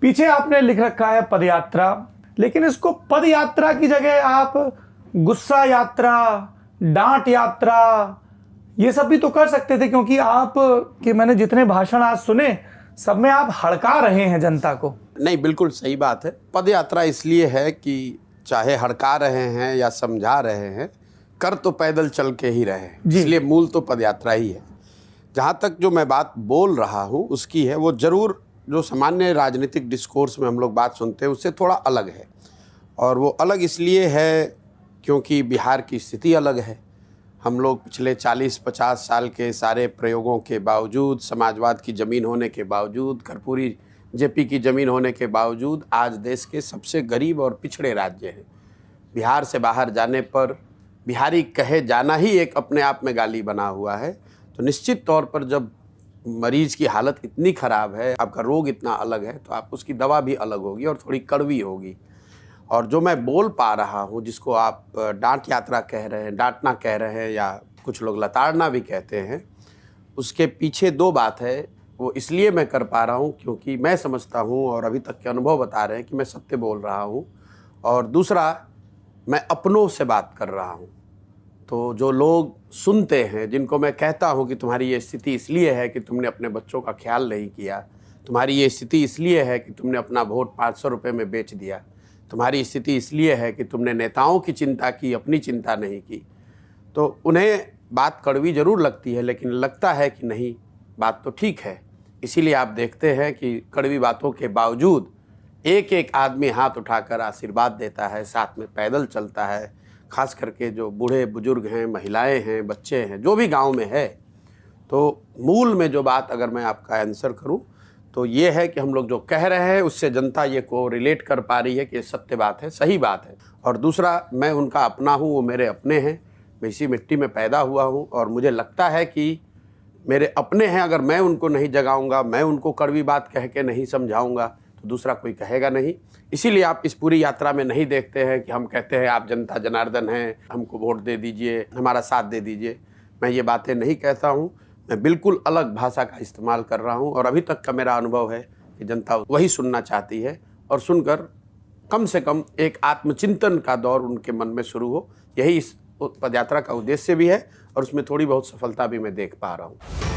पीछे आपने लिख रखा है पदयात्रा, लेकिन इसको पदयात्रा की जगह आप गुस्सा यात्रा, डांट यात्रा ये सब भी तो कर सकते थे, क्योंकि आप कि मैंने जितने भाषण आज सुने सब में आप हड़का रहे हैं जनता को। नहीं, बिल्कुल सही बात है। पदयात्रा इसलिए है कि चाहे हड़का रहे हैं या समझा रहे हैं, कर तो पैदल चल के ही रहे हैं, इसलिए मूल तो पदयात्रा ही है। जहाँ तक जो मैं बात बोल रहा हूँ उसकी है, वो ज़रूर जो सामान्य राजनीतिक डिस्कोर्स में हम लोग बात सुनते हैं उससे थोड़ा अलग है। और वो अलग इसलिए है क्योंकि बिहार की स्थिति अलग है। हम लोग पिछले 40-50 साल के सारे प्रयोगों के बावजूद, समाजवाद की ज़मीन होने के बावजूद, कर्पूरी जेपी की ज़मीन होने के बावजूद आज देश के सबसे गरीब और पिछड़े राज्य हैं। बिहार से बाहर जाने पर बिहारी कहे जाना ही एक अपने आप में गाली बना हुआ है। तो निश्चित तौर पर जब मरीज़ की हालत इतनी ख़राब है, आपका रोग इतना अलग है, तो आप उसकी दवा भी अलग होगी और थोड़ी कड़वी होगी। और जो मैं बोल पा रहा हूँ, जिसको आप डांट यात्रा कह रहे हैं, डांटना कह रहे हैं, या कुछ लोग लताड़ना भी कहते हैं, उसके पीछे दो बात है। वो इसलिए मैं कर पा रहा हूँ क्योंकि मैं समझता हूँ और अभी तक के अनुभव बता रहे हैं कि मैं सत्य बोल रहा हूँ। और दूसरा, मैं अपनों से बात कर रहा हूँ। तो जो लोग सुनते हैं, जिनको मैं कहता हूँ कि तुम्हारी ये स्थिति इसलिए है कि तुमने अपने बच्चों का ख्याल नहीं किया, तुम्हारी ये स्थिति इसलिए है कि तुमने अपना वोट 500 रुपये में बेच दिया, तुम्हारी स्थिति इसलिए है कि तुमने नेताओं की चिंता की, अपनी चिंता नहीं की, तो उन्हें बात कड़वी ज़रूर लगती है, लेकिन लगता है कि नहीं, बात तो ठीक है। इसीलिए आप देखते हैं कि कड़वी बातों के बावजूद एक एक आदमी हाथ उठाकर आशीर्वाद देता है, साथ में पैदल चलता है। खास करके जो बूढ़े बुजुर्ग हैं, महिलाएं हैं, बच्चे हैं, जो भी गांव में है। तो मूल में जो बात अगर मैं आपका आंसर करूं तो ये है कि हम लोग जो कह रहे हैं उससे जनता ये को रिलेट कर पा रही है कि ये सत्य बात है, सही बात है। और दूसरा, मैं उनका अपना हूँ, वो मेरे अपने हैं, मैं इसी मिट्टी में पैदा हुआ हूँ और मुझे लगता है कि मेरे अपने हैं। अगर मैं उनको नहीं जगाऊंगा, मैं उनको कड़वी बात कह के नहीं समझाऊंगा, तो दूसरा कोई कहेगा नहीं। इसीलिए आप इस पूरी यात्रा में नहीं देखते हैं कि हम कहते हैं आप जनता जनार्दन हैं, हमको वोट दे दीजिए, हमारा साथ दे दीजिए। मैं ये बातें नहीं कहता हूँ, मैं बिल्कुल अलग भाषा का इस्तेमाल कर रहा हूँ। और अभी तक का मेरा अनुभव है कि जनता वही सुनना चाहती है, और सुनकर कम से कम एक आत्मचिंतन का दौर उनके मन में शुरू हो। यही इस पदयात्रा का उद्देश्य भी है और उसमें थोड़ी बहुत सफलता भी मैं देख पा रहा हूँ।